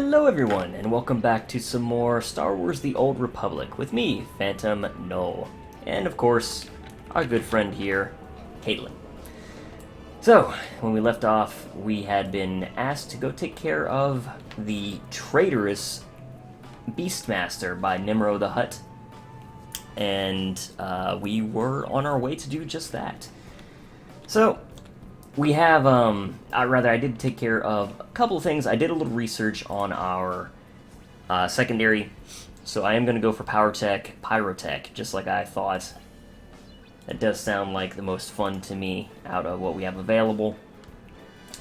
Hello everyone, and welcome back to some more Star Wars The Old Republic with me, Phantom Null, and of course, our good friend here, Caitlin. So, when we left off, we had been asked to go take care of the traitorous Beastmaster by Nimro the Hutt, and we were on our way to do just that. So, we have, I did take care of a couple of things. I did a little research on our secondary, so I am going to go for Power Tech, Pyrotech, just like I thought. That does sound like the most fun to me out of what we have available.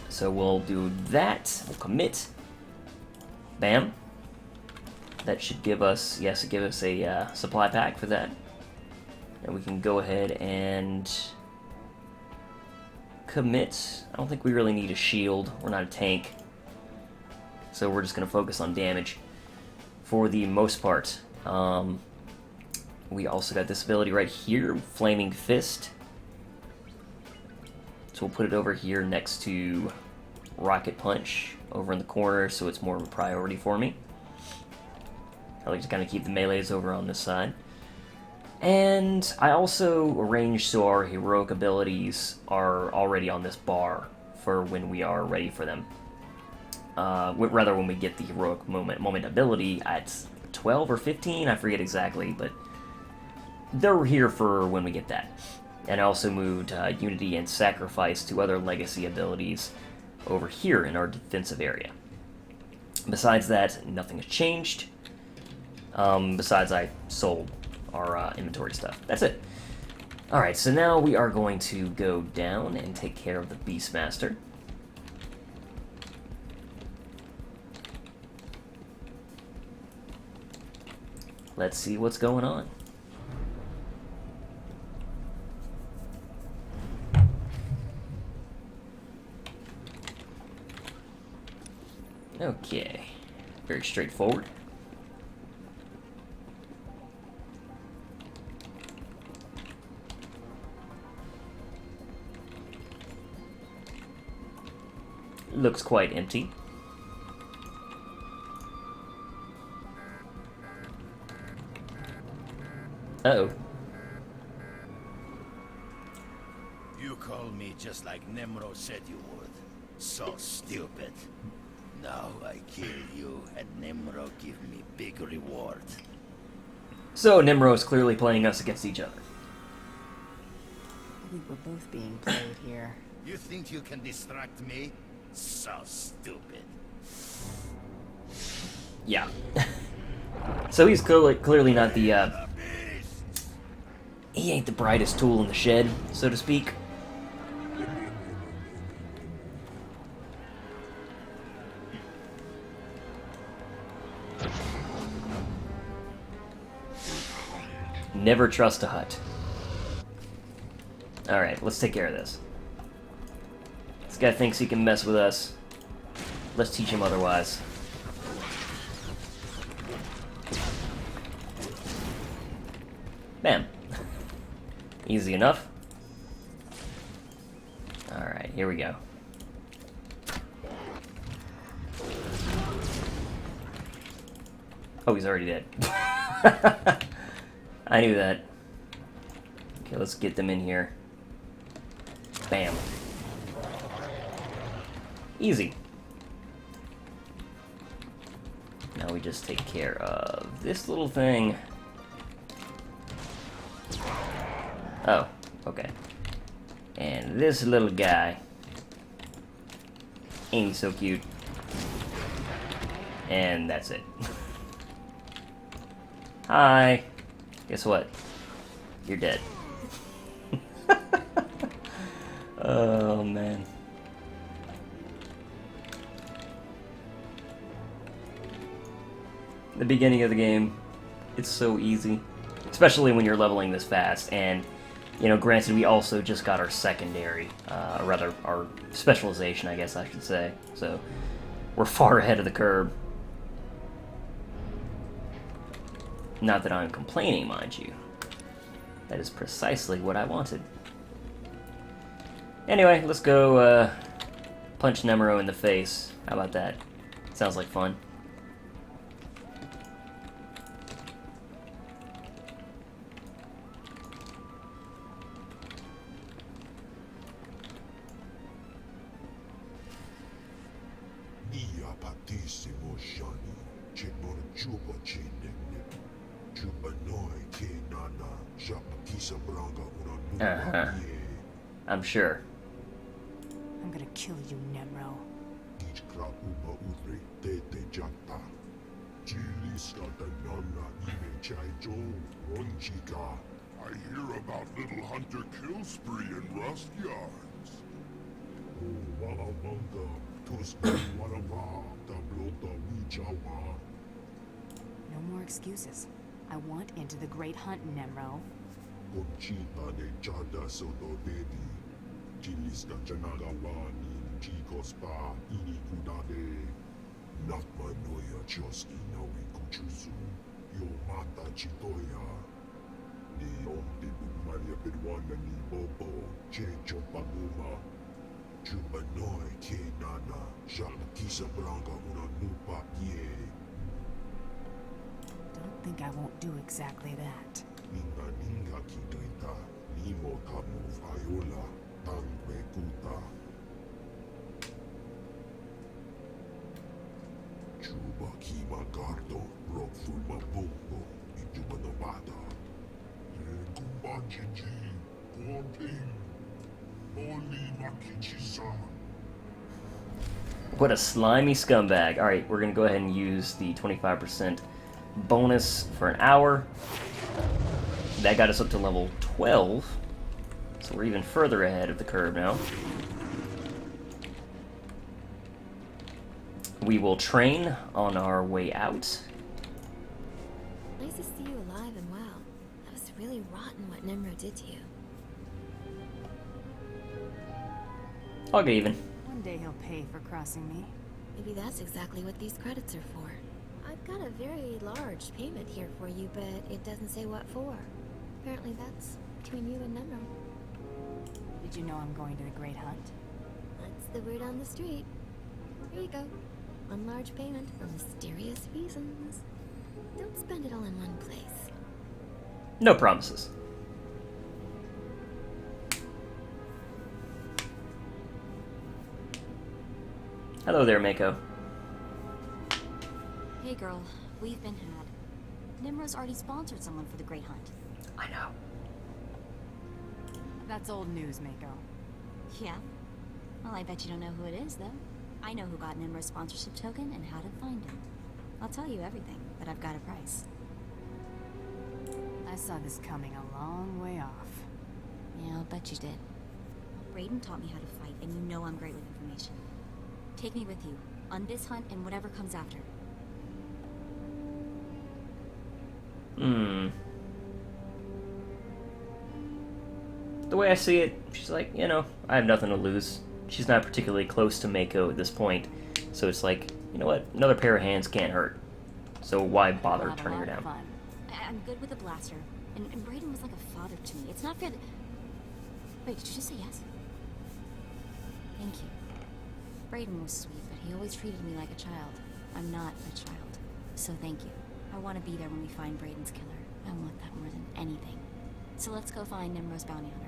So we'll do that. We'll commit. Bam. That should give us, yes, give us a supply pack for that. And we can go ahead and commit. I don't think we really need a shield. We're not a tank. So we're just going to focus on damage for the most part. We also got this ability right here, Flaming Fist. So we'll put it over here next to Rocket Punch over in the corner so it's more of a priority for me. I like to kind of keep the melees over on this side. And I also arranged so our heroic abilities are already on this bar for when we are ready for them. Rather, when we get the heroic moment ability at 12 or 15, I forget exactly, but they're here for when we get that. And I also moved Unity and Sacrifice to other legacy abilities over here in our defensive area. Besides that, nothing has changed. Besides I sold our inventory stuff. That's it. Alright, so now we are going to go down and take care of the Beastmaster. Let's see what's going on. Okay, very straightforward. Looks quite empty. Uh-oh. You call me just like Nemro said you would. So stupid. Now I kill you, and Nemro give me big reward. So Nimro is clearly playing us against each other. I think we're both being played here. You think you can distract me? So stupid. Yeah. So he's clearly not the, he ain't the brightest tool in the shed, so to speak. Never trust a Hutt. Alright, let's take care of this. This guy thinks he can mess with us. Let's teach him otherwise. Bam. Easy enough. Alright, here we go. Oh, he's already dead. I knew that. Okay, let's get them in here. Bam. Easy. Now we just take care of this little thing. Oh, okay. And this little guy. Ain't he so cute? And that's it. Hi. Guess what? You're dead. Oh, man. The beginning of the game, it's so easy. Especially when you're leveling this fast. And, you know, granted, we also just got our secondary. Rather, our specialization, I guess I should say. So, we're far ahead of the curve. Not that I'm complaining, mind you. That is precisely what I wanted. Anyway, let's go punch Nemro in the face. How about that? Sounds like fun. Uh-huh. I'm sure. I'm gonna kill you, Nemro. I hear about little hunter kill spree in Rust Yards. No more excuses. I want into the Great Hunt, Nemro. Don't think I won't do exactly that. What a slimy scumbag. Alright, we're gonna go ahead and use the 25% bonus for an hour. That got us up to level 12. So we're even further ahead of the curve now. We will train on our way out. Nice to see you alive and well. That was really rotten what Nimro did to you. I'll get even. One day he'll pay for crossing me. Maybe that's exactly what these credits are for. I've got a very large payment here for you, but it doesn't say what for. Apparently that's between you and Nimro. Did you know I'm going to the Great Hunt? That's the word on the street. Here you go. One large payment for mysterious reasons. Don't spend it all in one place. No promises. Hello there, Mako. Hey girl, we've been had. Nimro's already sponsored someone for the Great Hunt. I know. That's old news, Mako. Yeah? Well, I bet you don't know who it is, though. I know who got Nimro's sponsorship token and how to find him. I'll tell you everything, but I've got a price. I saw this coming a long way off. Yeah, I'll bet you did. Brayden taught me how to fight, and you know I'm great with information. Take me with you, on this hunt and whatever comes after. The way I see it, she's like, you know, I have nothing to lose. She's not particularly close to Mako at this point, so it's like, you know what, another pair of hands can't hurt. So why bother We'll have a turning her lot of down? fun. I'm good with a blaster, and Brayden was like a father to me. It's not fair that... Wait, did you just say yes? Thank you. Brayden was sweet, but he always treated me like a child. I'm not a child, so thank you. I want to be there when we find Brayden's killer. I want that more than anything. So let's go find Nimro's bounty hunter.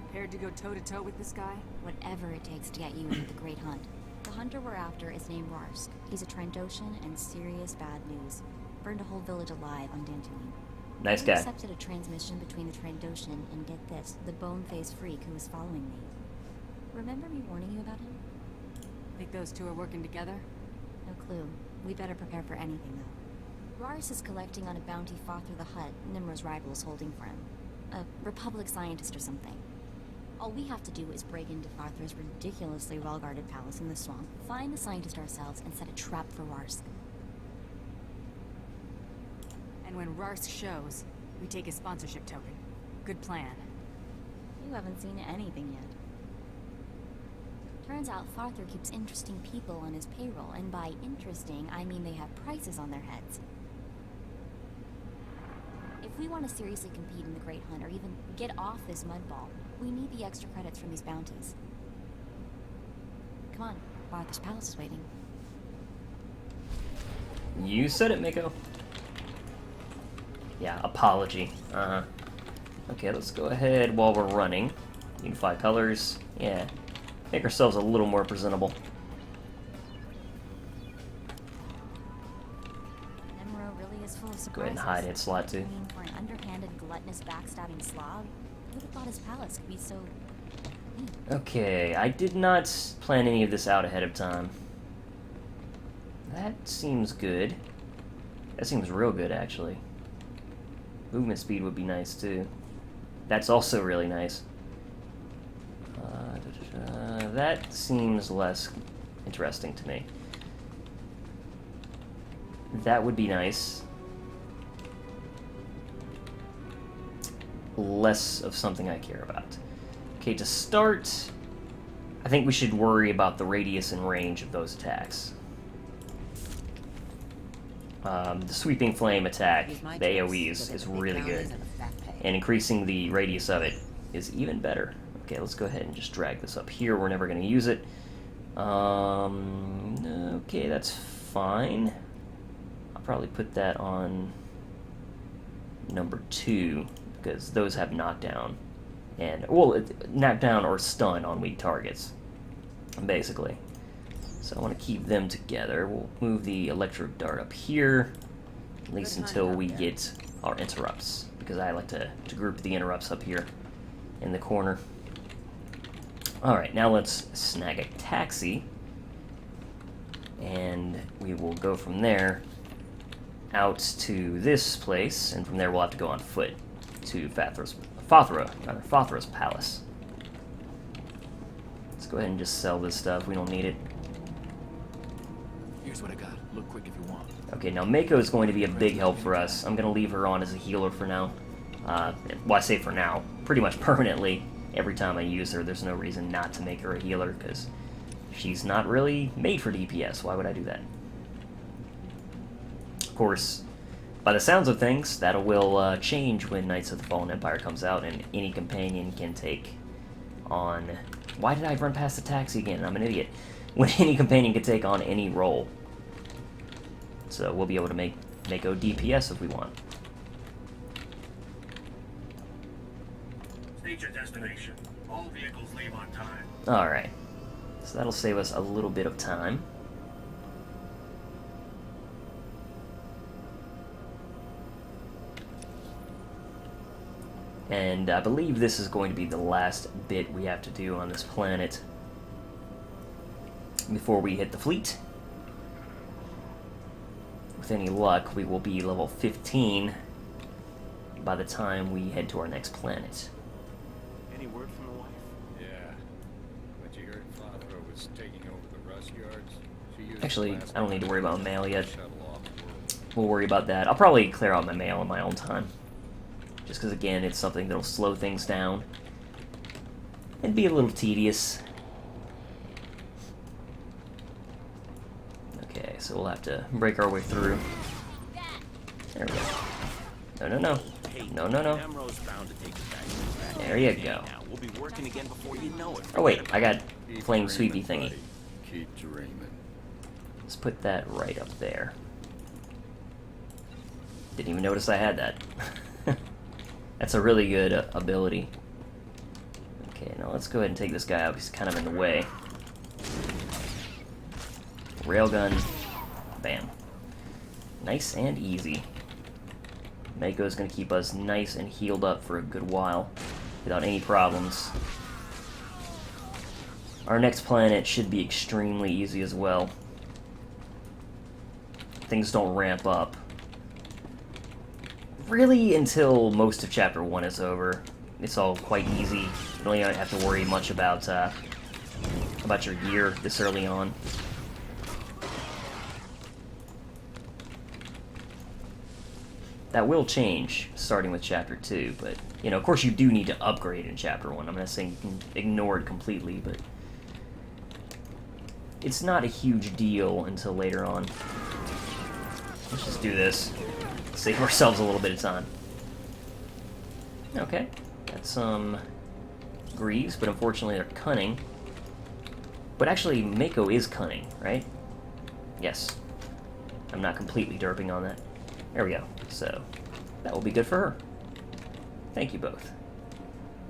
Prepared to go toe-to-toe with this guy? Whatever it takes to get you into the Great Hunt. The hunter we're after is named Rarsk. He's a Trandoshan and serious bad news. Burned a whole village alive on Dantooine. Nice He guy. intercepted a transmission between the Trandoshan and, get this, the bone-faced freak who was following me. Remember me warning you about him? Think those two are working together? No clue. We better prepare for anything, though. Rars is collecting on a bounty Father the Hutt, Nimro's rival, is holding for him. A Republic scientist or something. All we have to do is break into Farther's ridiculously well-guarded palace in the swamp, find the scientist ourselves, and set a trap for Rarsk. And when Rarsk shows, we take his sponsorship token. Good plan. You haven't seen anything yet. Turns out Farther keeps interesting people on his payroll, and by interesting, I mean they have prices on their heads. If we want to seriously compete in the Great Hunt, or even get off this mudball, we need the extra credits from these bounties. Come on, Farther's palace is waiting. You said it, Mako. Yeah, apology. Uh-huh. Okay, let's go ahead while we're running. Unify colors. Yeah. Make ourselves a little more presentable. really is full of surprises. Go ahead and hide it slot too. I mean, for an underhanded, gluttonous, backstabbing slob, who would have thought his palace could be so... Okay, I did not plan any of this out ahead of time. That seems good. That seems real good, actually. Movement speed would be nice, too. That's also really nice. That seems less interesting to me. That would be nice. Less of something I care about. Okay, to start, I think we should worry about the radius and range of those attacks. The sweeping flame attack, the AoEs, is really good. And increasing the radius of it is even better. Okay, let's go ahead and just drag this up here. We're never going to use it. Okay, that's fine. I'll probably put that on number 2, because those have knockdown. And, well, knockdown or stun on weak targets, basically. So I want to keep them together. We'll move the electro dart up here, at least until we get our interrupts, because I like to group the interrupts up here in the corner. Alright, now let's snag a taxi, and we will go from there out to this place, and from there we'll have to go on foot to Fathra's palace. Let's go ahead and just sell this stuff. We don't need it. Here's what I got. Look quick if you want. Okay, now Mako is going to be a big help for us. I'm going to leave her on as a healer for now. Well, I say for now. Pretty much permanently. Every time I use her, there's no reason not to make her a healer, because she's not really made for DPS. Why would I do that? Of course, by the sounds of things, that will change when Knights of the Fallen Empire comes out, and any companion can take on... Why did I run past the taxi again? I'm an idiot. When any companion can take on any role. So we'll be able to make Mako DPS if we want. State your destination. All vehicles leave on time. Alright. So that'll save us a little bit of time. And I believe this is going to be the last bit we have to do on this planet before we hit the fleet. With any luck, we will be level 15 by the time we head to our next planet. Any word from the wife? Yeah. But you heard Fathra was taking over the rust yards. She used Actually, plasma I don't need to worry about mail yet. shuttle off the world. We'll worry about that. I'll probably clear out my mail in my own time. Just because, again, it's something that'll slow things down. It'd be a little tedious. Okay, so we'll have to break our way through. There we go. No, no, no. No, no, no. Nemro's bound to take it back. There you go. Now, we'll be working again before you know it. Oh, wait, I got Keep flame dreaming, sweepy thingy. buddy. Keep dreaming. Let's put that right up there. Didn't even notice I had that. That's a really good ability. Okay, now let's go ahead and take this guy out. He's kind of in the way. Railgun. Bam. Nice and easy. Mako's going to keep us nice and healed up for a good while without any problems. Our next planet should be extremely easy as well. Things don't ramp up. Really, until most of Chapter 1 is over. It's all quite easy. You don't even have to worry much about your gear this early on. That will change, starting with Chapter 2, but, you know, of course you do need to upgrade in Chapter 1. I'm not saying you can ignore it completely, but it's not a huge deal until later on. Let's just do this. Save ourselves a little bit of time. Okay, got some Greaves, but unfortunately they're cunning. But actually, Mako is cunning, right? Yes. I'm not completely derping on that. There we go. So, that will be good for her. Thank you both.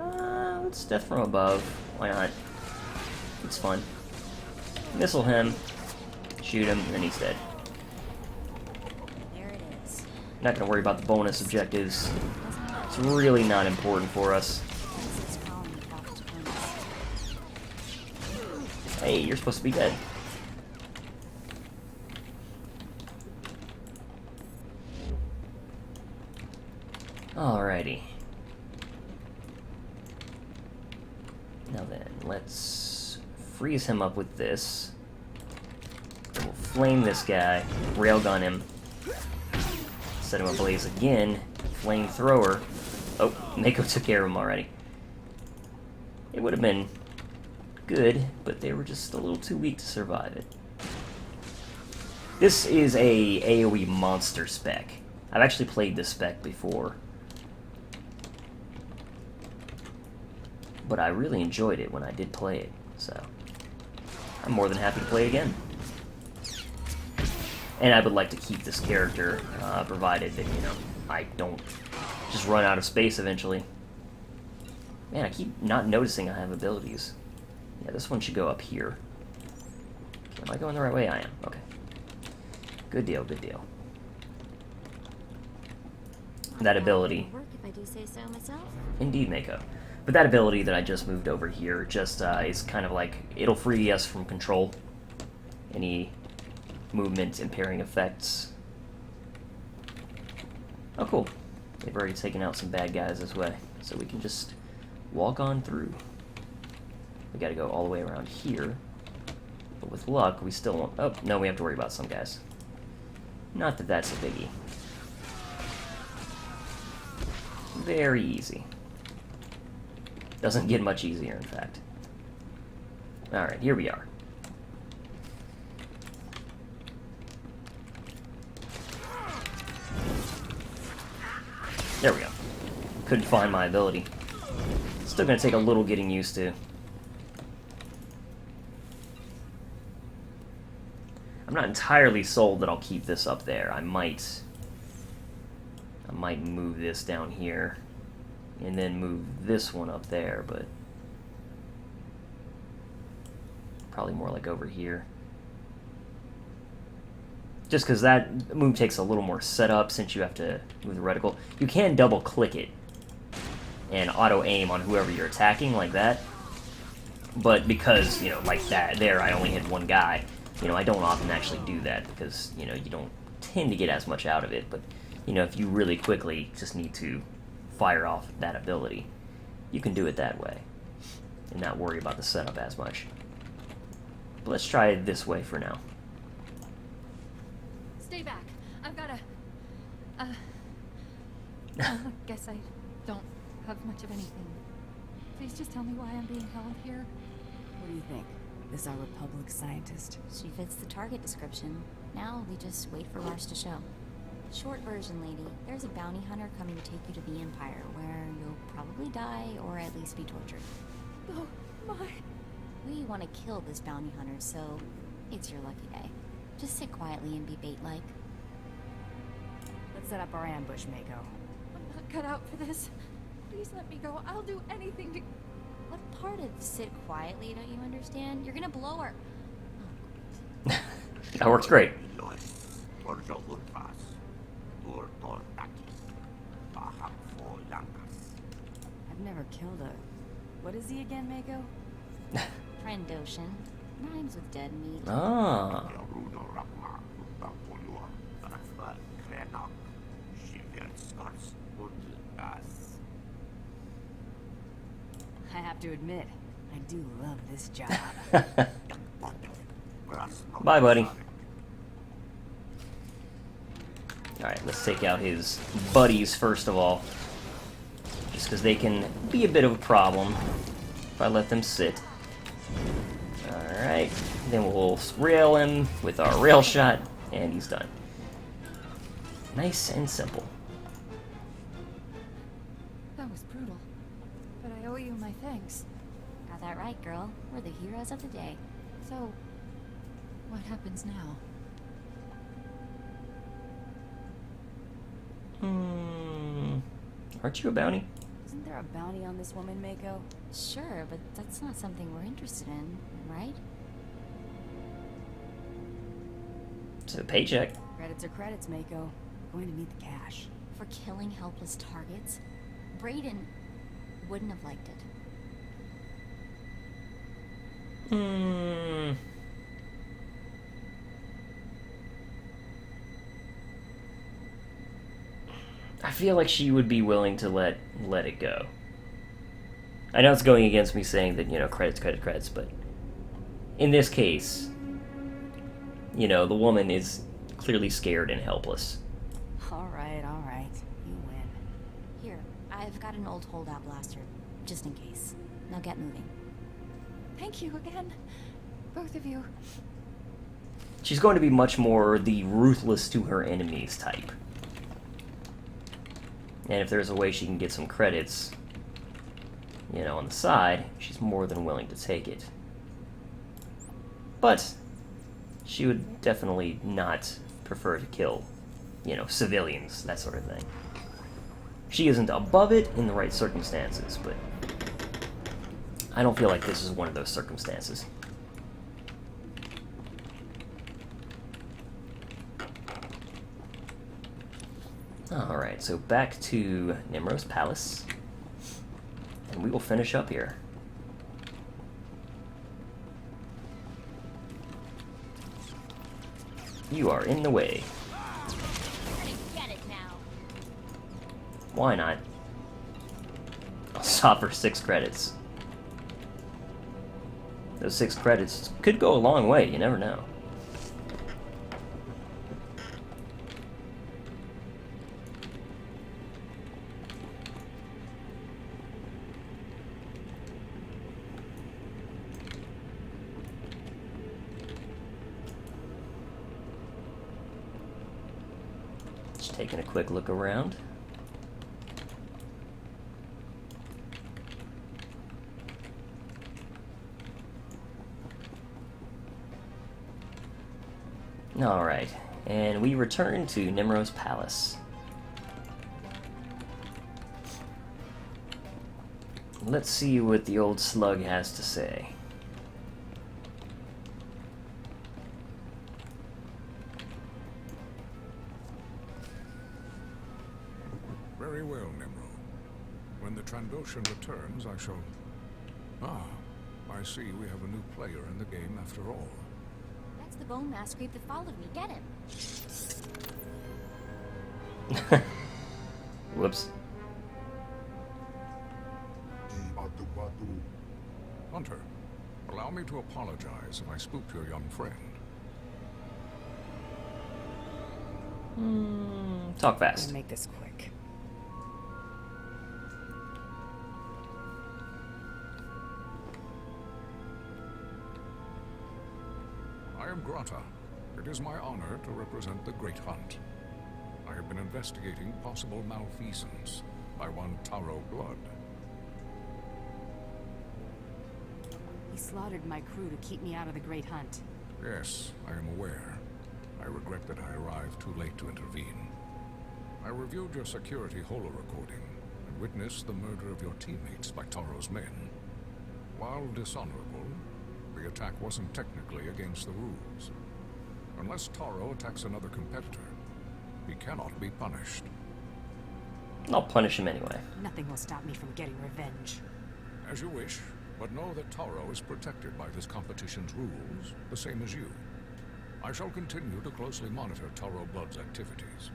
Let's death from above. Why not? It's fun. Missile him, shoot him, and he's dead. There it is. Not gonna worry about the bonus objectives. It's really not important for us. Hey, you're supposed to be dead. Alrighty. Now then, let's freeze him up with this. Then we'll flame this guy, railgun him, set him ablaze again, flamethrower. Oh, Mako took care of him already. It would have been good, but they were just a little too weak to survive it. This is a AoE monster spec. I've actually played this spec before, but I really enjoyed it when I did play it, so I'm more than happy to play it again. And I would like to keep this character, provided that, you know, I don't just run out of space eventually. Man, I keep not noticing I have abilities. Yeah, this one should go up here. Am I going the right way? I am. Okay. Good deal, good deal. That ability. Work if I do say so myself. Indeed, Mako. But that ability that I just moved over here just is kind of like, it'll free us from control. Any movement impairing effects. Oh, cool. They've already taken out some bad guys this way, so we can just walk on through. We gotta go all the way around here. But with luck, we still won't... Oh, no, we have to worry about some guys. Not that that's a biggie. Very easy. Doesn't get much easier, in fact. Alright, here we are. There we go. Couldn't find my ability. Still gonna take a little getting used to. I'm not entirely sold that I'll keep this up there. I might move this down here and then move this one up there, but probably more like over here. Just because that move takes a little more setup since you have to move the reticle. You can double click it and auto aim on whoever you're attacking like that. But because, you know, like that there, I only hit one guy. You know, I don't often actually do that because, you know, you don't tend to get as much out of it. But, you know, if you really quickly just need to fire off that ability, you can do it that way and not worry about the setup as much. But let's try it this way for now. Stay back. I've got a... I guess I don't have much of anything. Please just tell me why I'm being held here. What do you think? This our Republic scientist? She fits the target description. Now we just wait for Lars to show. Short version, lady. There's a bounty hunter coming to take you to the Empire, where you'll probably die or at least be tortured. Oh, my... We want to kill this bounty hunter, so it's your lucky day. Just sit quietly and be bait-like. Let's set up our ambush, Mako. I'm not cut out for this. Please let me go. I'll do anything to... What part of sit quietly don't you understand? You're gonna blow her. Oh, That works great. I've never killed a... What is he again, Mako? Trandoshan. Rhymes with dead meat. Ah. I have to admit, I do love this job. Bye, buddy. Alright, let's take out his buddies first of all. Just because they can be a bit of a problem if I let them sit. Alright, then we'll rail him with our rail shot, and he's done. Nice and simple. That was brutal. But I owe you my thanks. Got that right, girl. We're the heroes of the day. So, what happens now? Aren't you a bounty? Isn't there a bounty on this woman, Mako? Sure, but that's not something we're interested in, right? It's a paycheck. Credits are credits, Mako. Going to need the cash. For killing helpless targets? Brayden wouldn't have liked it. I feel like she would be willing to let it go. I know it's going against me saying that, you know, credits, but in this case, you know, the woman is clearly scared and helpless. All right. You win. Here, I've got an old holdout blaster, just in case. Now get moving. Thank you again, both of you. She's going to be much more the ruthless to her enemies type. And if there's a way she can get some credits, you know, on the side, she's more than willing to take it. But she would definitely not prefer to kill, you know, civilians, that sort of thing. She isn't above it in the right circumstances, but I don't feel like this is one of those circumstances. Alright, so back to Nimro's Palace, and we will finish up here. You are in the way. Get it now. Why not? I'll stop for 6 credits. Those 6 credits could go a long way, you never know. Just taking a quick look around. Alright, and we return to Nimro's Palace. Let's see what the old slug has to say. Very well, Nimro. When the Trandoshan returns, I shall... Ah, I see we have a new player in the game after all. That's the bone mass creep that followed me. Get him. Whoops. Hunter, allow me to apologize if I spooked your young friend. Talk I'm fast. gonna make this quick. I am Grata. It is my honor to represent the Great Hunt. I have been investigating possible malfeasance by one Taro Blood. He slaughtered my crew to keep me out of the Great Hunt. Yes, I am aware. I regret that I arrived too late to intervene. I reviewed your security holo recording and witnessed the murder of your teammates by Taro's men. While dishonorable, the attack wasn't technically against the rules. Unless Taro attacks another competitor, he cannot be punished. I'll punish him anyway. Nothing will stop me from getting revenge. As you wish, but know that Taro is protected by this competition's rules, the same as you. I shall continue to closely monitor Taro Blood's activities.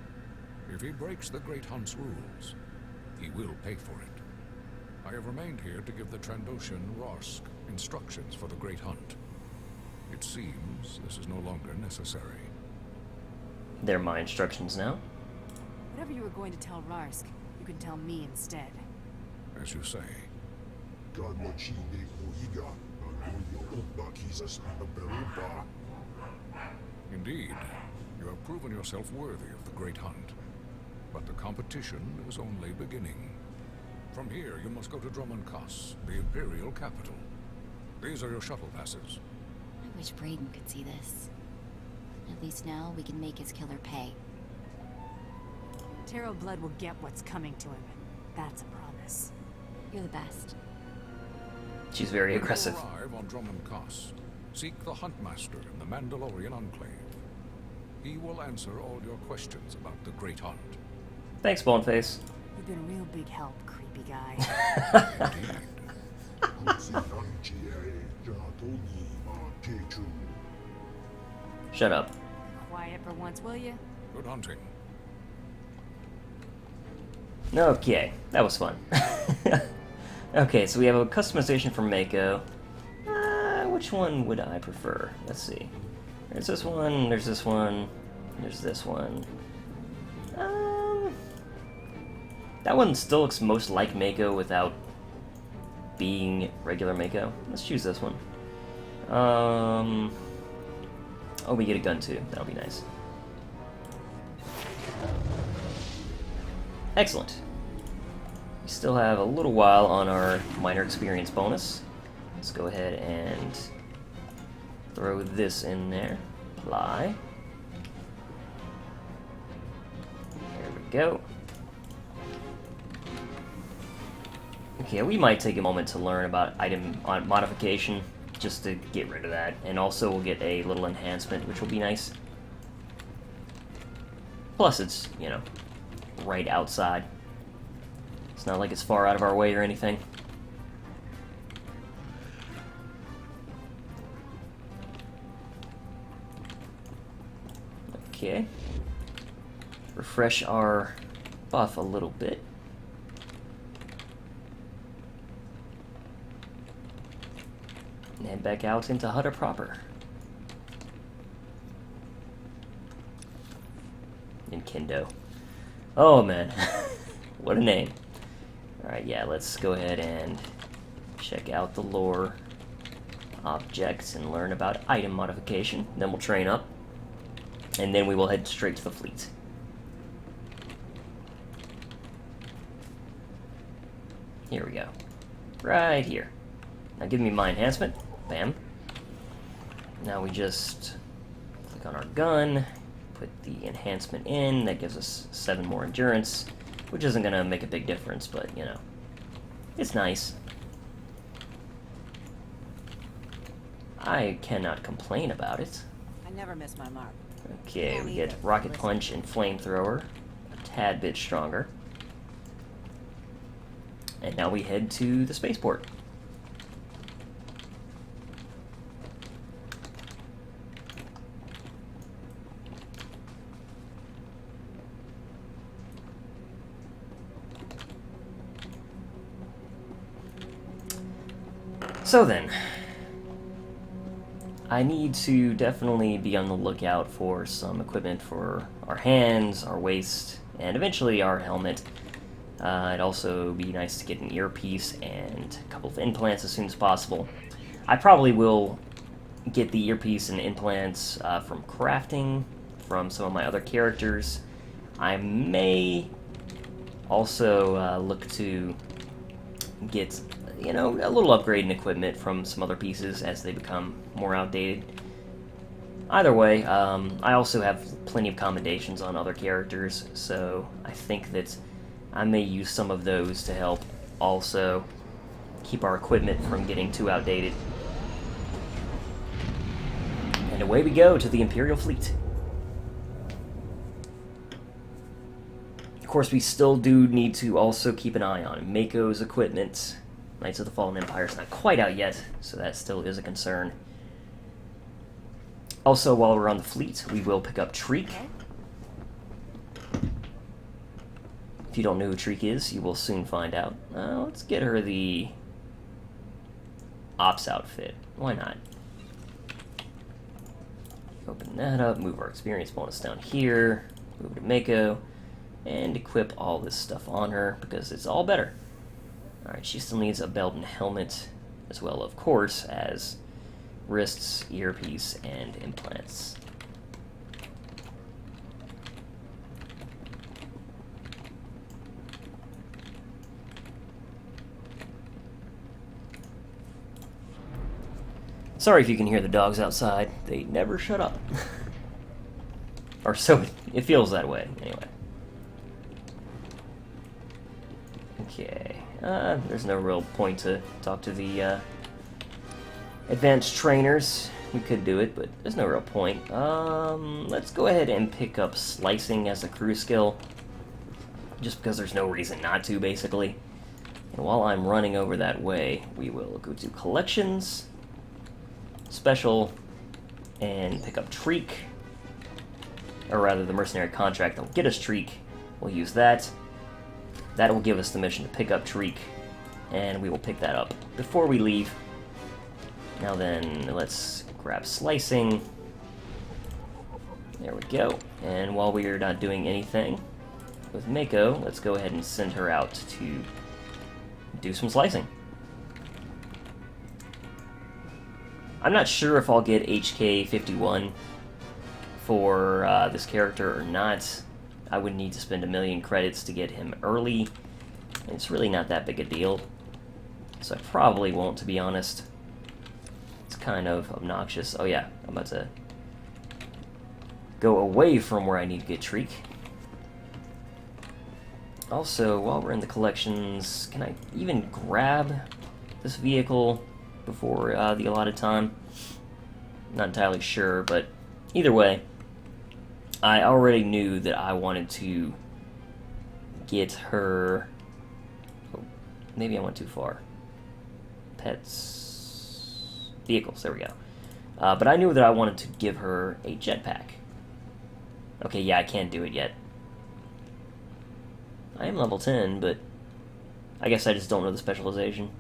If he breaks the Great Hunt's rules, he will pay for it. I have remained here to give the Trandoshan Rorsk instructions for the Great Hunt. It seems this is no longer necessary. They're my instructions now. Whatever you were going to tell Rarsk, you can tell me instead. As you say. Indeed, you have proven yourself worthy of the Great Hunt. But the competition is only beginning. From here, you must go to Drummond Kaas, the Imperial capital. These are your shuttle passes. I wish Brayden could see this. At least now we can make his killer pay. Taro Blood will get what's coming to him. That's a promise. You're the best. She's very When you aggressive. arrive on Drummond Kaas, seek the Huntmaster in the Mandalorian Enclave. He will answer all your questions about the Great Hunt. Thanks, Boneface. You've been a real big help, creepy guy. Shut up. Quiet for once, will you? Good hunting. Okay, that was fun. Okay, so we have a customization for Mako. Which one would I prefer? Let's see. There's this one, there's this one, there's this one. That one still looks most like Mako without being regular Mako. Let's choose this one. Oh, we get a gun too. That'll be nice. Excellent. We still have a little while on our minor experience bonus. Let's go ahead and throw this in there. Apply. There we go. Okay, we might take a moment to learn about item modification, just to get rid of that. And also we'll get a little enhancement, which will be nice. Plus it's, you know, right outside. It's not like it's far out of our way or anything. Okay. Refresh our buff a little bit. And head back out into Hutta proper. In Kendo. Oh man, what a name. Alright, yeah, let's go ahead and check out the lore objects and learn about item modification. Then we'll train up. And then we will head straight to the fleet. Here we go. Right here. Now give me my enhancement. Bam. Now we just click on our gun, put the enhancement in. That gives us 7 more endurance, which isn't going to make a big difference, but, you know, it's nice. I cannot complain about it. I never miss my mark. Okay, we get Rocket Punch and Flamethrower, a tad bit stronger. And now we head to the spaceport. So then, I need to definitely be on the lookout for some equipment for our hands, our waist, and eventually our helmet. It'd also be nice to get an earpiece and a couple of implants as soon as possible. I probably will get the earpiece and implants from crafting from some of my other characters. I may also look to get, you know, a little upgrade in equipment from some other pieces as they become more outdated. Either way, I also have plenty of commendations on other characters, so I think that I may use some of those to help also keep our equipment from getting too outdated. And away we go to the Imperial Fleet. Of course, we still do need to also keep an eye on Mako's equipment. Knights of the Fallen Empire is not quite out yet, so that still is a concern. Also, while we're on the fleet, we will pick up Treek. If you don't know who Treek is, you will soon find out. Let's get her the Ops outfit. Why not? Open that up, move our experience bonus down here, move to Mako, and equip all this stuff on her, because it's all better. Alright, she still needs a belt and helmet, as well, of course, as wrists, earpiece, and implants. Sorry if you can hear the dogs outside. They never shut up. Or so it feels that way, anyway. Okay. There's no real point to talk to the advanced trainers. We could do it, but there's no real point. Let's go ahead and pick up slicing as a crew skill. Just because there's no reason not to, basically. And while I'm running over that way, we will go to collections, special, and pick up Treek. Or rather, the mercenary contract that will get us Treek. We'll use that. That will give us the mission to pick up Treek. And we will pick that up before we leave. Now then, let's grab slicing. There we go. And while we are not doing anything with Mako, let's go ahead and send her out to do some slicing. I'm not sure if I'll get HK51 for this character or not. I would need to spend 1,000,000 credits to get him early. It's really not that big a deal. So I probably won't, to be honest. It's kind of obnoxious. Oh yeah, I'm about to go away from where I need to get Treek. Also, while we're in the collections, can I even grab this vehicle before the allotted time? Not entirely sure, but either way, I already knew that I wanted to get her... Oh, maybe I went too far. Pets... Vehicles, there we go. But I knew that I wanted to give her a jetpack. Okay, yeah, I can't do it yet. I am level 10, but I guess I just don't know the specialization.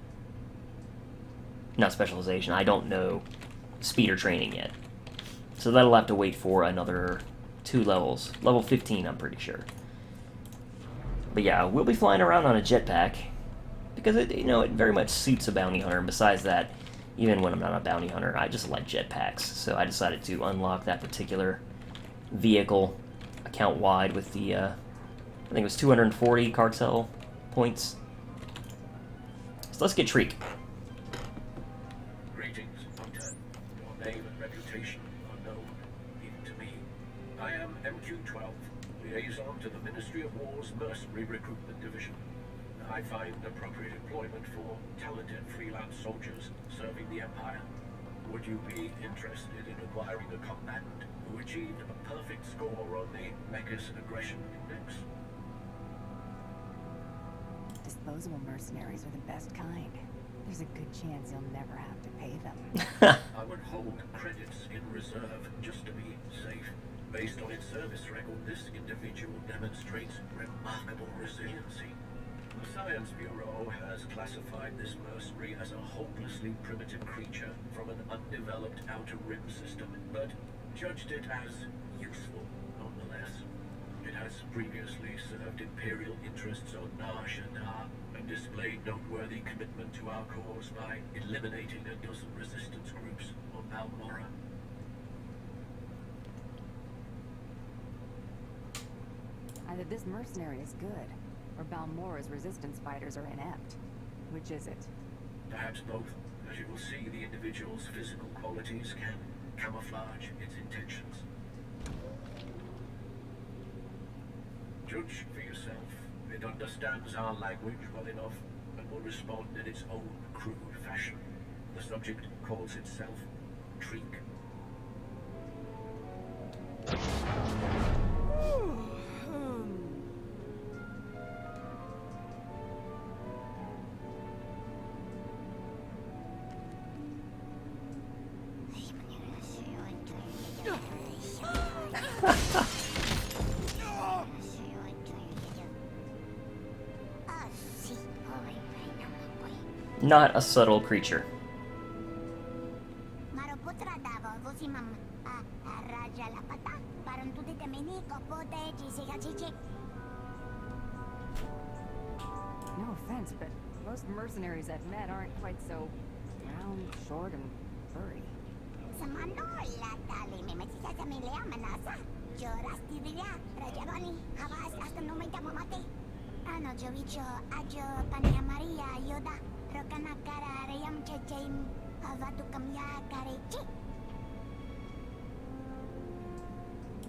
Not specialization, I don't know speeder training yet. So that'll have to wait for another 2 levels. Level 15, I'm pretty sure. But yeah, we'll be flying around on a jetpack because it, it very much suits a bounty hunter. And besides that, even when I'm not a bounty hunter, I just like jetpacks. So I decided to unlock that particular vehicle account-wide with the, I think it was 240 cartel points. So let's get Treek. Greetings, Hunter. Your name and reputation are known, even to me. I am MQ-12, liaison to the Ministry of War's Mercenary Recruitment Division. I find appropriate employment for talented freelance soldiers serving the Empire. Would you be interested in acquiring a combatant who achieved a perfect score on the Mechas Aggression Index? Disposable mercenaries are the best kind. There's a good chance you'll never have to pay them. I would hold credits in reserve just to be safe. Based on its service record, this individual demonstrates remarkable resiliency. The Science Bureau has classified this mercenary as a hopelessly primitive creature from an undeveloped outer rim system, but judged it as useful nonetheless. It has previously served Imperial interests on Nar Shaddaa and displayed noteworthy commitment to our cause by eliminating a dozen resistance groups on Balmorra. Either this mercenary is good, or Balmora's resistance fighters are inept. Which is it? Perhaps both. As you will see, the individual's physical qualities can camouflage its intentions. Judge for yourself. It understands our language well enough and will respond in its own crude fashion. The subject calls itself Treek. Not a subtle creature. No offense, but most mercenaries I've met aren't quite so round, short, and furry.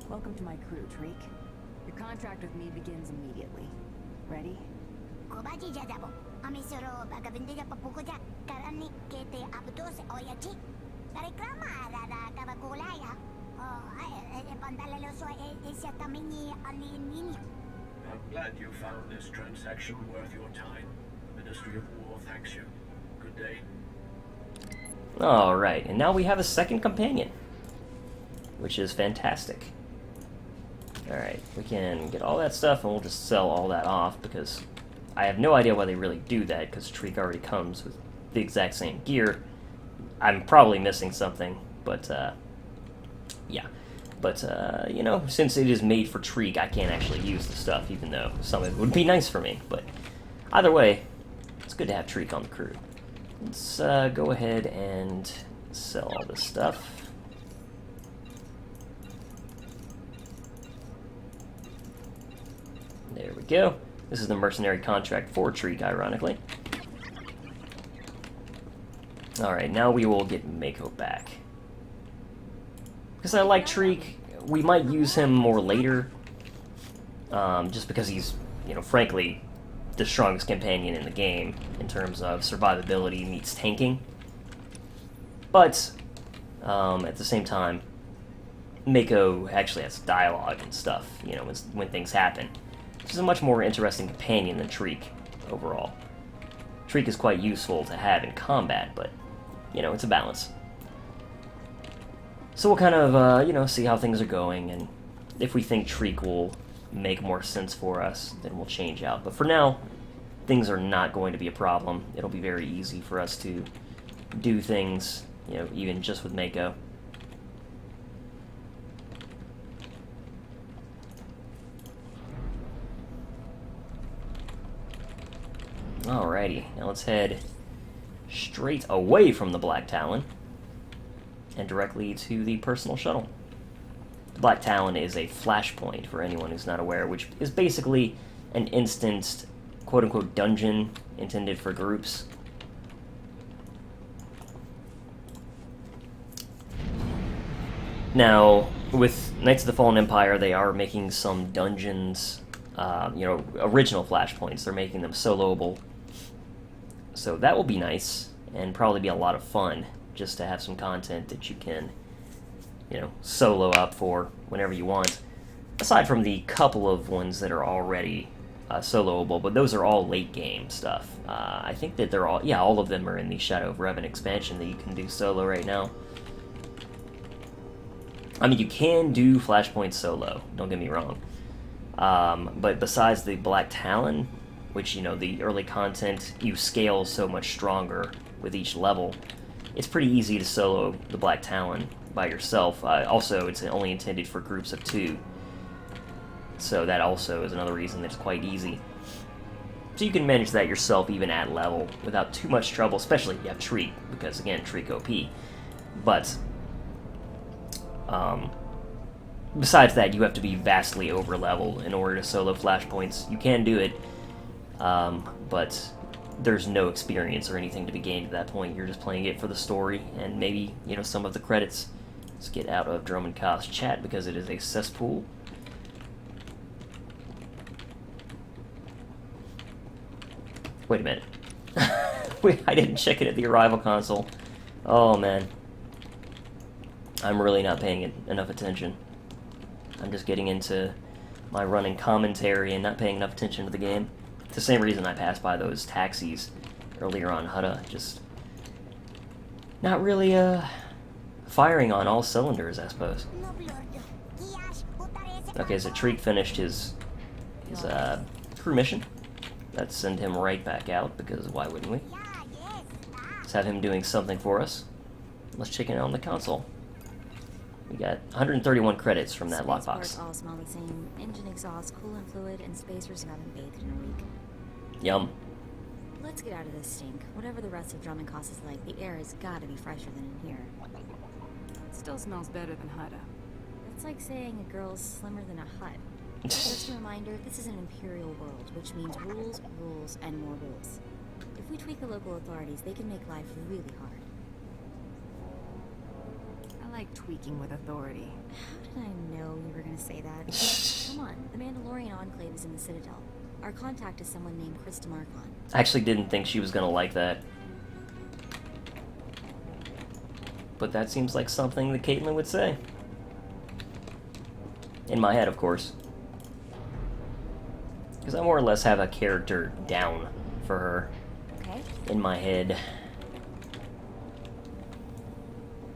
Welcome to my crew, Treek. Your contract with me begins immediately. Ready? I'm glad you found this transaction worth your time. Ministry of War thanks you. Good day. Alright, and now we have a second companion, which is fantastic. Alright, we can get all that stuff and we'll just sell all that off because I have no idea why they really do that because Treek already comes with the exact same gear. I'm probably missing something, but yeah. But, you know, since it is made for Treek, I can't actually use the stuff, even though some of it would be nice for me. But either way, it's good to have Treek on the crew. Let's go ahead and sell all this stuff. There we go. This is the mercenary contract for Treek, ironically. Alright, now we will get Mako back. Because I like Treek, we might use him more later. Just because he's, you know, frankly, the strongest companion in the game in terms of survivability meets tanking. But, at the same time, Mako actually has dialogue and stuff, you know, when things happen. Which is a much more interesting companion than Treek, overall. Treek is quite useful to have in combat, but, you know, it's a balance. So we'll kind of, you know, see how things are going, and if we think Treek will make more sense for us, then we'll change out. But for now, things are not going to be a problem. It'll be very easy for us to do things, you know, even just with Mako. Alrighty, now let's head straight away from the Black Talon and directly to the personal shuttle. The Black Talon is a flashpoint, for anyone who's not aware, which is basically an instanced, quote-unquote, dungeon intended for groups. Now, with Knights of the Fallen Empire, they are making some dungeons, you know, original flashpoints. They're making them soloable. So that will be nice, and probably be a lot of fun, just to have some content that you can, you know, solo up for whenever you want. Aside from the couple of ones that are already soloable, but those are all late game stuff. I think that they're all, yeah, all of them are in the Shadow of Revan expansion that you can do solo right now. I mean, you can do Flashpoint solo, don't get me wrong. But besides the Black Talon, which, you know, the early content, you scale so much stronger with each level, it's pretty easy to solo the Black Talon by yourself. Also, it's only intended for groups of 2. So that also is another reason that it's quite easy. So you can manage that yourself even at level without too much trouble, especially if you have Treek, because again, Treek OP. But, besides that, you have to be vastly over-leveled in order to solo flashpoints. You can do it, but there's no experience or anything to be gained at that point. You're just playing it for the story and maybe, you know, some of the credits. Let's get out of Dromund Kaas chat because it is a cesspool. Wait a minute. Wait, I didn't check it at the arrival console. Oh, man. I'm really not paying enough attention. I'm just getting into my running commentary and not paying enough attention to the game. It's the same reason I passed by those taxis earlier on Hutta. Just not really, firing on all cylinders, I suppose. Okay, so Treek finished his crew mission. Let's send him right back out, because why wouldn't we? Let's have him doing something for us. Let's check it out on the console. We got 131 credits from that lockbox. All smell the same. Engine exhaust, coolant fluid, and spacers who haven't bathed in a week. Yum. Let's get out of this stink. Whatever the rest of Dromund Kaas is like, the air has got to be fresher than in here. Still smells better than Hutta. It's like saying a girl's slimmer than a hut. Just a reminder, this is an imperial world, which means rules, rules, and more rules. If we tweak the local authorities, they can make life really hard. I like tweaking with authority. How did I know you were going to say that? Come on, the Mandalorian Enclave is in the Citadel. Our contact is someone named Chris DeMarcon. I actually didn't think she was gonna like that. but that seems like something that Caitlin would say. In my head, of course. Because I more or less have a character down for her Okay. in my head.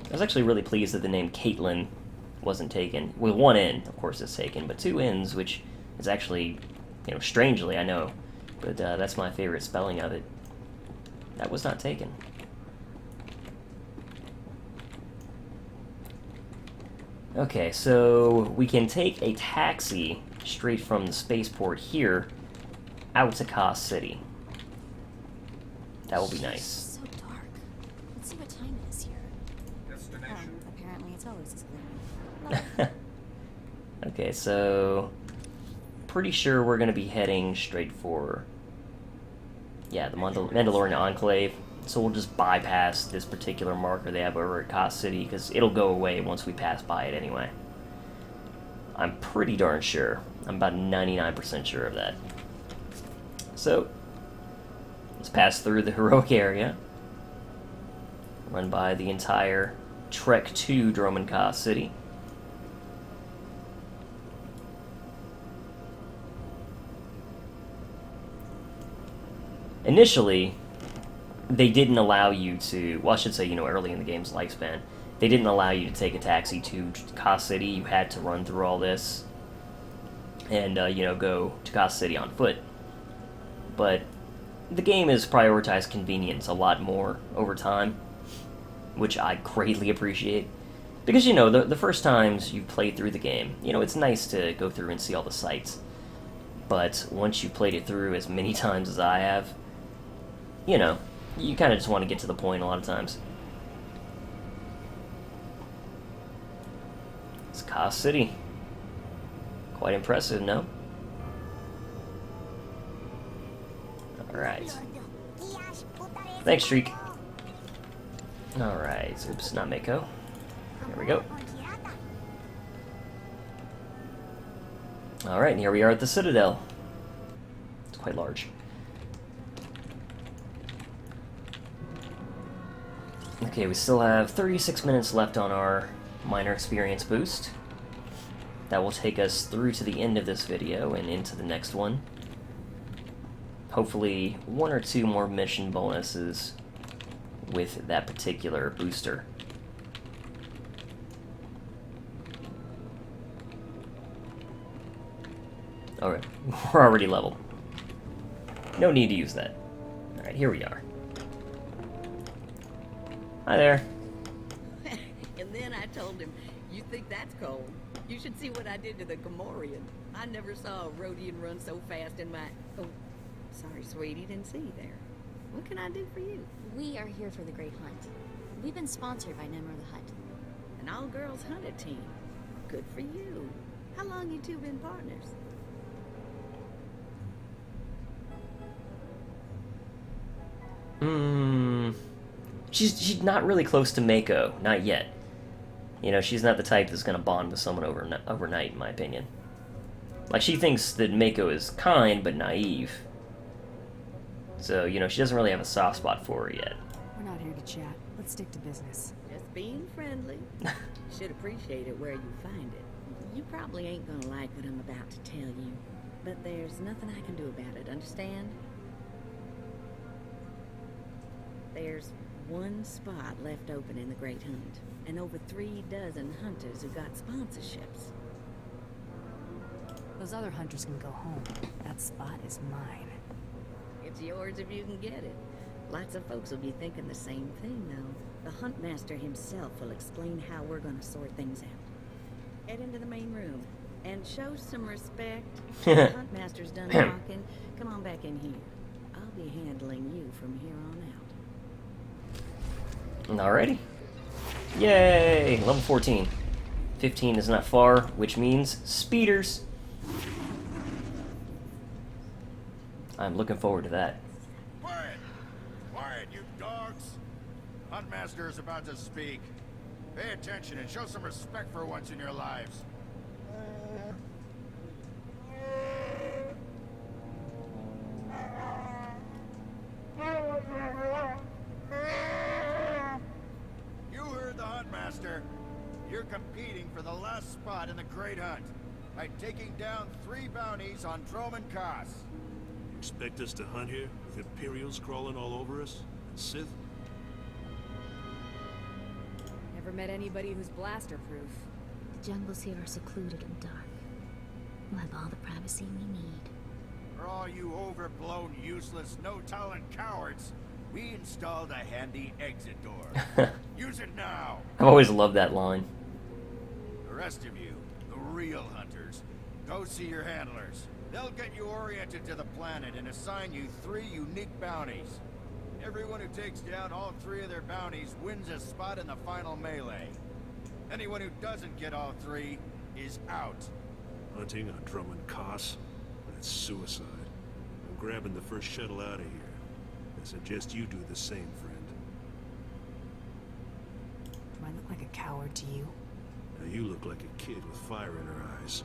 I was actually really pleased that the name Caitlin wasn't taken. Well, one N, of course, is taken, but two N's, which is actually, you know, strangely, I know, but that's my favorite spelling of it. That was not taken. Okay, so we can take a taxi straight from the spaceport here out to Kos City. That will be nice. So dark. Let's see what time it is here. Apparently it's always this gloomy. Okay, so pretty sure we're gonna be heading straight for, yeah, the Mandalorian Enclave. So we'll just bypass this particular marker they have over at Kos City, because it'll go away once we pass by it anyway. I'm pretty darn sure. I'm about 99% sure of that. So, let's pass through the heroic area. Run by the entire trek to Dromund Kos City. Initially, they didn't allow you to, well, I should say, you know, early in the game's lifespan, they didn't allow you to take a taxi to Kos City. You had to run through all this and, you know, go to Kos City on foot. But the game has prioritized convenience a lot more over time, which I greatly appreciate. Because, you know, the first times you play through the game, you know, it's nice to go through and see all the sights. But once you played it through as many times as I have, you know, you kind of just want to get to the point a lot of times. It's Kos City. Quite impressive, no? Alright. Thanks, Streak. Alright, oops, not Mako. There we go. Alright, and here we are at the Citadel. It's quite large. Okay, we still have 36 minutes left on our minor experience boost. That will take us through to the end of this video and into the next one. Hopefully, one or two more mission bonuses with that particular booster. Alright, we're already leveled. No need to use that. Alright, here we are. Hi there. And then I told him, you think that's cold? You should see what I did to the Gamorrean. I never saw a Rhodian run so fast in my... Oh, sorry, sweetie, didn't see you there. What can I do for you? We are here for the Great Hunt. We've been sponsored by Nemro the Hutt. An all-girls hunter team. Good for you. How long you two been partners? She's not really close to Mako, not yet. You know, she's not the type that's gonna bond with someone overnight, in my opinion. Like, she thinks that Mako is kind, but naive. So, you know, she doesn't really have a soft spot for her yet. We're not here to chat. Let's stick to business. Just being friendly. Should appreciate it where you find it. You probably ain't gonna like what I'm about to tell you, but there's nothing I can do about it, understand? There's one spot left open in the Great Hunt, and over 36 hunters who got sponsorships. Those other hunters can go home. That spot is mine. It's yours if you can get it. Lots of folks will be thinking the same thing, though. The Huntmaster himself will explain how we're gonna sort things out. Head into the main room, and show some respect. The Huntmaster's done talking. Come on back in here. I'll be handling you from here on out. Alrighty. Yay! Level 14. 15 is not far, which means speeders. I'm looking forward to that. Quiet! Quiet, you dogs! Huntmaster is about to speak. Pay attention and show some respect for once in your lives. You heard the the last spot in the Great Hunt by taking down 3 bounties on Droman Kaas. You expect us to hunt here with Imperials crawling all over us? And Sith? Never met anybody who's blaster-proof. The jungles here are secluded and dark. We'll have all the privacy we need. For all you overblown, useless, no-talent cowards, we installed a handy exit door. Use it now! I've always loved that line. The rest of you, the real hunters, go see your handlers. They'll get you oriented to the planet and assign you 3 unique bounties. Everyone who takes down all 3 of their bounties wins a spot in the final melee. Anyone who doesn't get all 3 is out. Hunting on Droman Kaas? That's suicide. I'm grabbing the first shuttle out of here. I suggest you do the same, friend. Do I look like a coward to you? Now you look like a kid with fire in her eyes.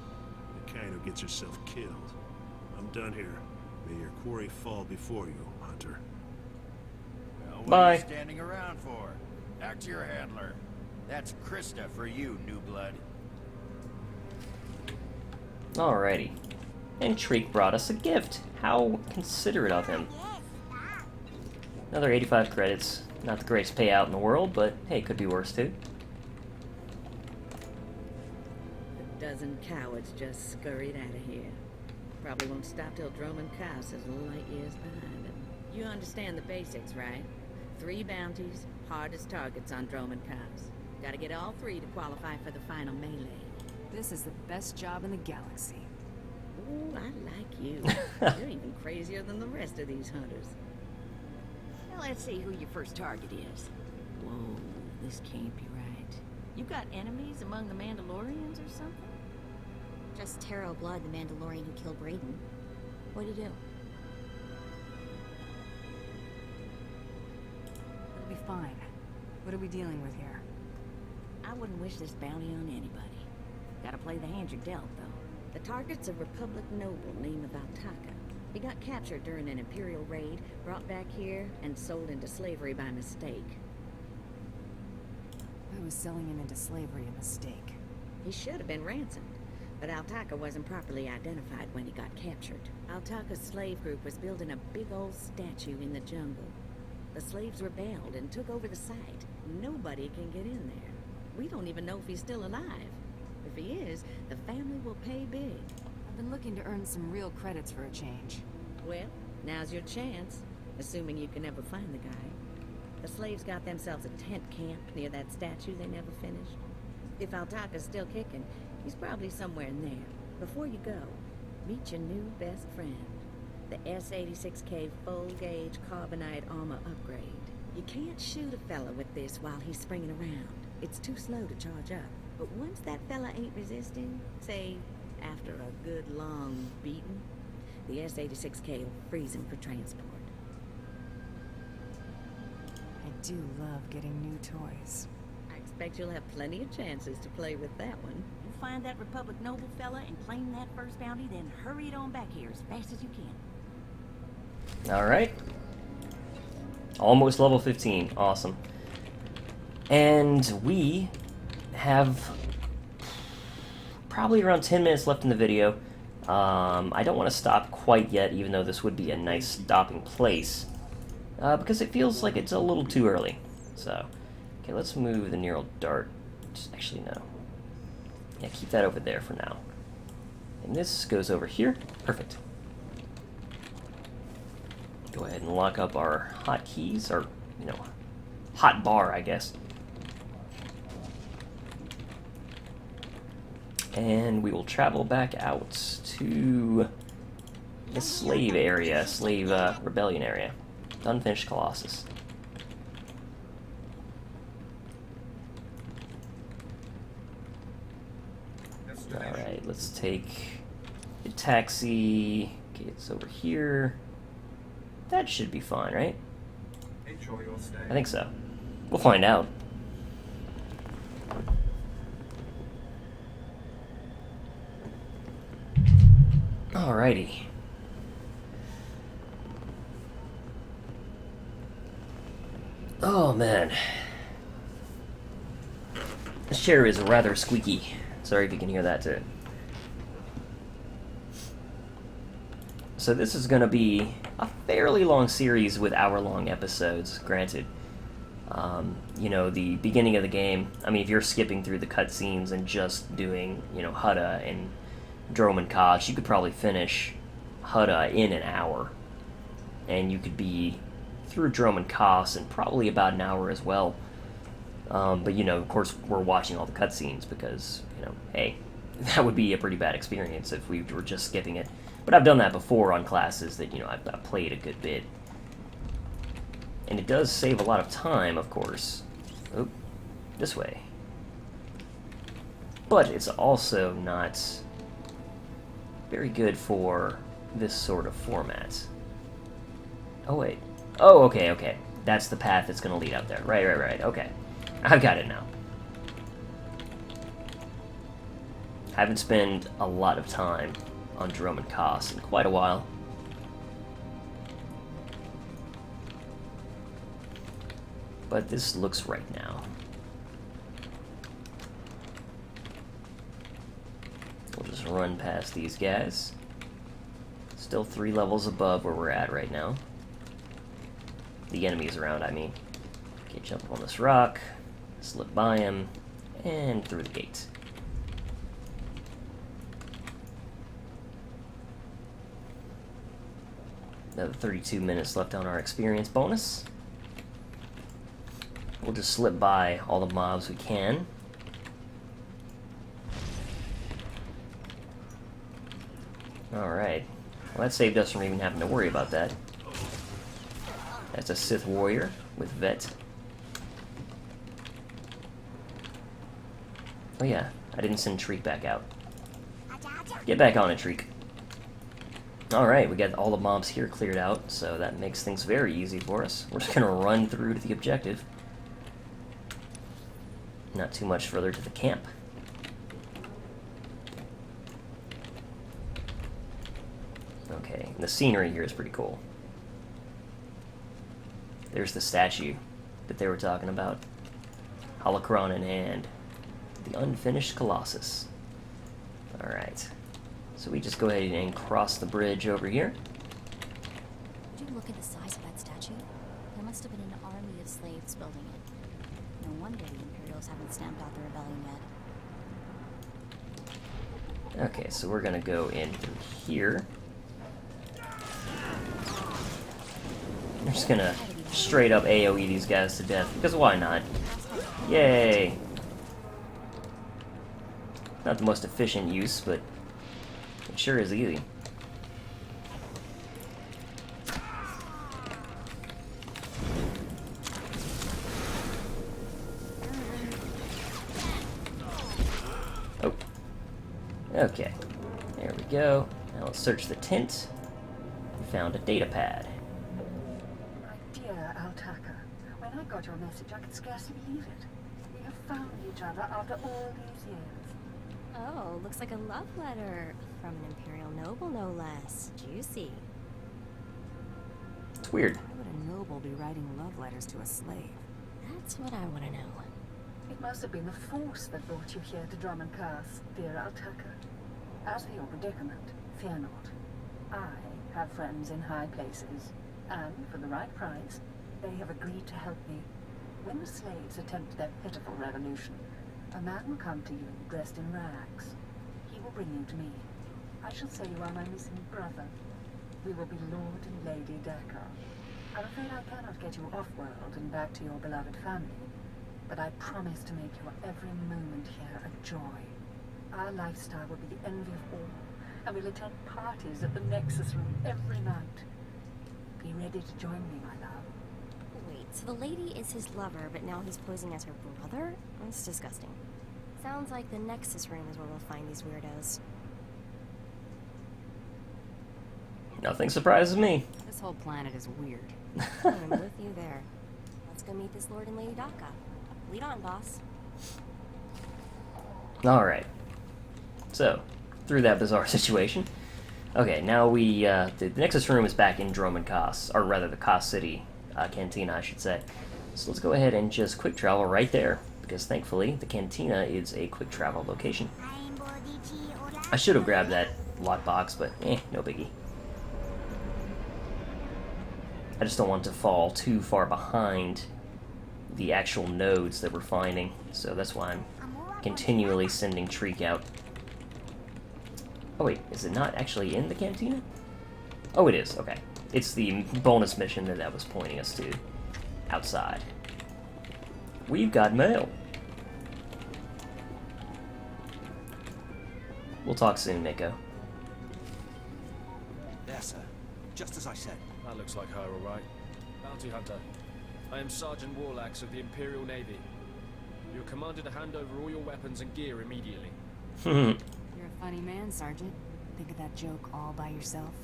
The kind who gets herself killed. I'm done here. May your quarry fall before you, Hunter. Well, what Bye. are you standing around for? Back to your handler. That's Krista for you, new blood. Alrighty. And Shriek brought us a gift. How considerate of him. Another 85 credits. Not the greatest payout in the world, but hey, could be worse too. A dozen cowards just scurried out of here. Probably won't stop till Droman Kaas is light years behind them. You understand the basics, right? 3 bounties, hardest targets on Droman Kaas. Gotta get all 3 to qualify for the final melee. This is the best job in the galaxy. Ooh, I like you. You're even crazier than the rest of these hunters. Now let's see who your first target is. Whoa, this can't be right. You got enemies among the Mandalorians or something? Just Taro Blood, the Mandalorian who killed Brayden. What'd he do? It'll be fine. What are we dealing with here? I wouldn't wish this bounty on anybody. Gotta play the hand you're dealt, though. The target's a Republic noble named Valtaka. He got captured during an Imperial raid, brought back here, and sold into slavery by mistake. Why was selling him into slavery a mistake? He should have been ransomed, but Altaka wasn't properly identified when he got captured. Altaka's slave group was building a big old statue in the jungle. The slaves rebelled and took over the site. Nobody can get in there. We don't even know if he's still alive. If he is, the family will pay big. I've been looking to earn some real credits for a change. Well, now's your chance, assuming you can ever find the guy. The slaves got themselves a tent camp near that statue they never finished. If Altaka's still kicking, he's probably somewhere in there. Before you go, meet your new best friend, the S-86K full-gauge carbonite armor upgrade. You can't shoot a fella with this while he's springing around. It's too slow to charge up. But once that fella ain't resisting, say, after a good long beating, the S-86K will freeze him for transport. I do love getting new toys. I expect you'll have plenty of chances to play with that one. You find that Republic noble fella and claim that first bounty, then hurry it on back here as fast as you can. Alright. Almost level 15. Awesome. And we have probably around 10 minutes left in the video. I don't want to stop quite yet, even though this would be a nice stopping place. Because it feels like it's a little too early. So, okay, let's move the neural dart. Actually, no. Yeah, keep that over there for now. And this goes over here. Perfect. Go ahead and lock up our hotkeys, or, you know, hot bar, I guess. And we will travel back out to the slave area, slave rebellion area. Unfinished Colossus. Alright, let's take a taxi. Okay, it's over here. That should be fine, right? Enjoy your stay. I think so. We'll find out. Alrighty. Oh man. This chair is rather squeaky, Sorry if you can hear that too. So this is going to be a fairly long series with hour-long episodes, granted. You know, the beginning of the game, I mean, if you're skipping through the cutscenes and just doing, you know, Hutta and Dromund Kaas, you could probably finish Hutta in an hour. And you could be through Dromund Kaas in probably about an hour as well. But, you know, of course, we're watching all the cutscenes because, you know, hey, that would be a pretty bad experience if we were just skipping it. But I've done that before on classes that, you know, I've played a good bit. And it does save a lot of time, of course. Oop, this way. But it's also not very good for this sort of format. Oh, wait. Oh, okay, okay. That's the path that's going to lead up there. Right, okay. I've got it now. I haven't spent a lot of time on Dromund Kaas in quite a while. But this looks right now. We'll just run past these guys. Still 3 levels above where we're at right now. The enemies around, I mean. Okay, jump up on this rock, slip by him, and through the gate. Another 32 minutes left on our experience bonus. We'll just slip by all the mobs we can. Alright. Well, that saved us from even having to worry about that. That's a Sith warrior with Vet. Oh yeah, I didn't send Shriek back out. Get back on it, Shriek. Alright, we got all the mobs here cleared out, so that makes things very easy for us. We're just gonna run through to the objective. Not too much further to the camp. Okay, the scenery here is pretty cool. There's the statue that they were talking about. Holocron in hand. The unfinished Colossus. Alright. So we just go ahead and cross the bridge over here. Would you look at the size of that statue? There must have been an army of slaves building it. No wonder the Imperials haven't stamped out the rebellion yet. Okay, so we're gonna go in through here. I'm just gonna straight up AoE these guys to death, because why not? Yay! Not the most efficient use, but it sure is easy. Oh. Okay. There we go. Now let's search the tent. We found a data pad. Dear Altaka, when I got your message, I could scarcely believe it. We have found each other after all these years. Oh, looks like a love letter. From an Imperial noble, no less. Juicy. It's weird. Why would a noble be writing love letters to a slave? That's what I want to know. It must have been the Force that brought you here to Dromund Kaas, dear Altaka. As for your predicament, fear not. I have friends in high places, and for the right price, they have agreed to help me. When the slaves attempt their pitiful revolution, a man will come to you dressed in rags. He will bring you to me. I shall say you are my missing brother. We will be Lord and Lady Decker. I'm afraid I cannot get you off-world and back to your beloved family, but I promise to make your every moment here a joy. Our lifestyle will be the envy of all, and we'll attend parties at the Nexus Room every night. Be ready to join me, my love. Wait, so the lady is his lover, but now he's posing as her brother? That's disgusting. Sounds like the Nexus Room is where we'll find these weirdos. Nothing surprises me. This whole planet is weird. I'm with you there. Let's go meet this Lord and Lady Daka. Lead on, boss. Alright. So, through that bizarre situation. Okay, now we, the Nexus Room is back in Dromund Kaas, or rather the Kaas City Cantina, I should say. So let's go ahead and just quick travel right there, because thankfully the Cantina is a quick travel location. I should have grabbed that lockbox, but no biggie. I just don't want to fall too far behind the actual nodes that we're finding, so that's why I'm continually sending Treek out. Oh wait, is it not actually in the cantina? Oh, it is, okay. It's the bonus mission that was pointing us to outside. We've got mail. We'll talk soon, Miko. There, sir. Just as I said. That looks like her, all right. Bounty Hunter. I am Sergeant Warlax of the Imperial Navy. You're commanded to hand over all your weapons and gear immediately. You're a funny man, Sergeant. Think of that joke all by yourself.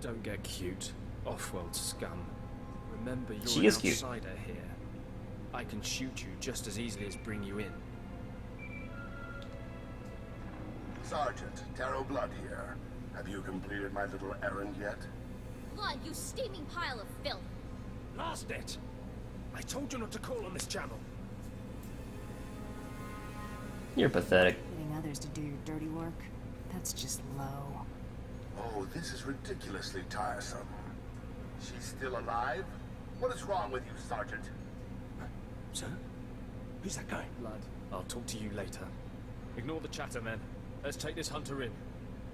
Don't get cute. Off-world scum. Remember, you're She an is cute. outsider here. I can shoot you just as easily as bring you in. Sergeant, Darrow Blood here. Have you completed my little errand yet? Blood, you steaming pile of filth. Blast it! I told you not to call on this channel. You're pathetic. Getting others to do your dirty work? That's just low. Oh, this is ridiculously tiresome. She's still alive? What is wrong with you, Sergeant? Sir? Who's that guy? Blood, I'll talk to you later. Ignore the chatter, men. Let's take this hunter in.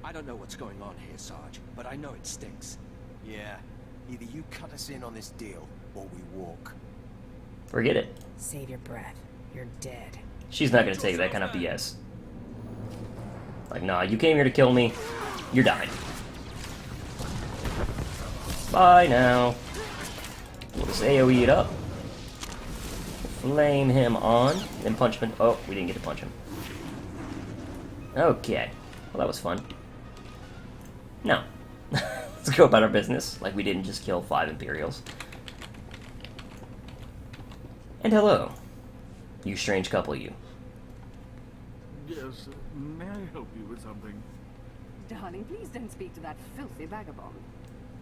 I don't know what's going on here, Sarge, but I know it stinks. Yeah, either you cut us in on this deal, or we walk. Forget it. Save your breath. You're dead. She's not gonna take that kind of BS. Like, nah, you came here to kill me. You're dying. Bye now. We'll just AoE it up. Flame him on. Then punch him. Oh, we didn't get to punch him. Okay. Well, that was fun. Now, let's go about our business like we didn't just kill 5 Imperials. And hello. You strange couple, you. Yes, may I help you with something? Darling, please don't speak to that filthy vagabond.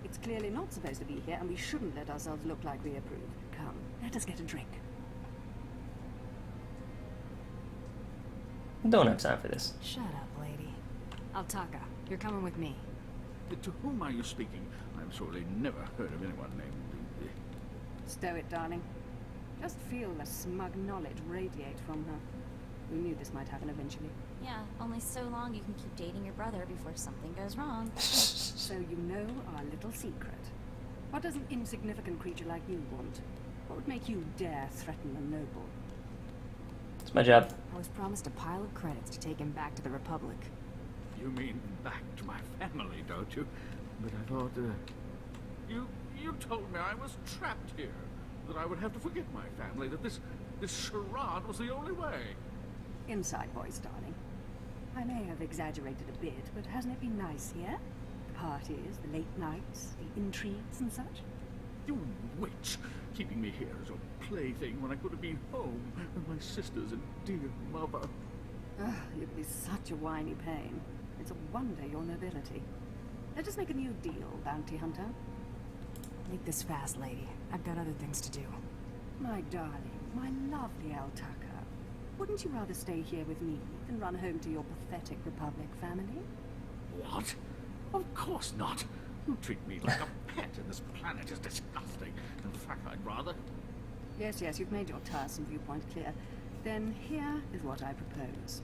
It's clearly not supposed to be here, and we shouldn't let ourselves look like we approve. Come, let us get a drink. Don't have time for this. Shut up, lady. Altaka, you're coming with me. To whom are you speaking? I've surely never heard of anyone named... Stow it, darling. Just feel the smug knowledge radiate from her. We knew this might happen eventually. Yeah, only so long you can keep dating your brother before something goes wrong. So you know our little secret. What does an insignificant creature like you want? What would make you dare threaten a noble? It's my job. I was promised a pile of credits to take him back to the Republic. You mean back to my family, don't you? But I thought, You told me I was trapped here. That I would have to forget my family, that this charade was the only way. Inside voice, darling. I may have exaggerated a bit, but hasn't it been nice here? The parties, the late nights, the intrigues and such? You witch! Keeping me here as your plaything when I could have been home with my sisters and dear mother. Ah, you'd be such a whiny pain. It's a wonder your nobility. Let us make a new deal, bounty hunter. Make this fast, lady. I've got other things to do. My darling, my lovely Altaka. Wouldn't you rather stay here with me than run home to your pathetic Republic family? What? Of course not. You treat me like a pet, and this planet is disgusting. In fact, I'd rather... Yes, you've made your tiresome viewpoint clear. Then here is what I propose.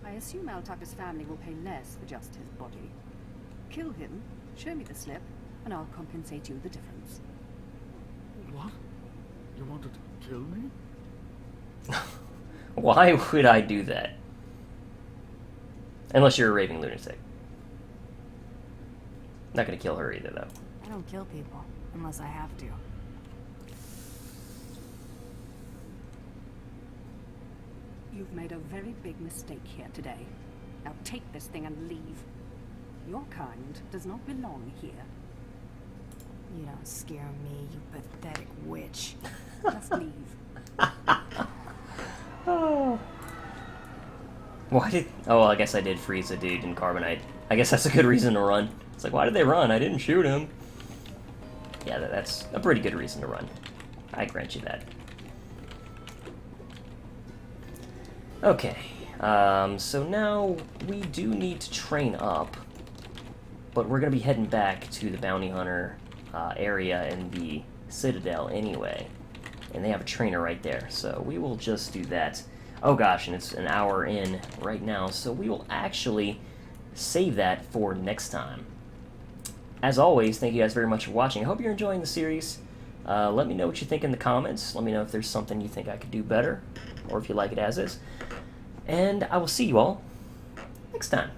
I assume Altaka's family will pay less for just his body. Kill him, show me the slip, and I'll compensate you the difference. What? You wanted to kill me? Why would I do that? Unless you're a raving lunatic. Not gonna kill her either, though. I don't kill people, unless I have to. You've made a very big mistake here today. Now take this thing and leave. Your kind does not belong here. You don't scare me, you pathetic witch. Just leave. Oh. Why did... Oh, well, I guess I did freeze a dude in Carbonite. I guess that's a good reason to run. It's like, why did they run? I didn't shoot him. Yeah, that's a pretty good reason to run. I grant you that. Okay, so now we do need to train up, but we're going to be heading back to the bounty hunter area in the Citadel anyway, and they have a trainer right there, so we will just do that. Oh gosh, and it's an hour in right now, so we will actually save that for next time. As always, thank you guys very much for watching. I hope you're enjoying the series. Let me know what you think in the comments. Let me know if there's something you think I could do better, or if you like it as is. And I will see you all next time.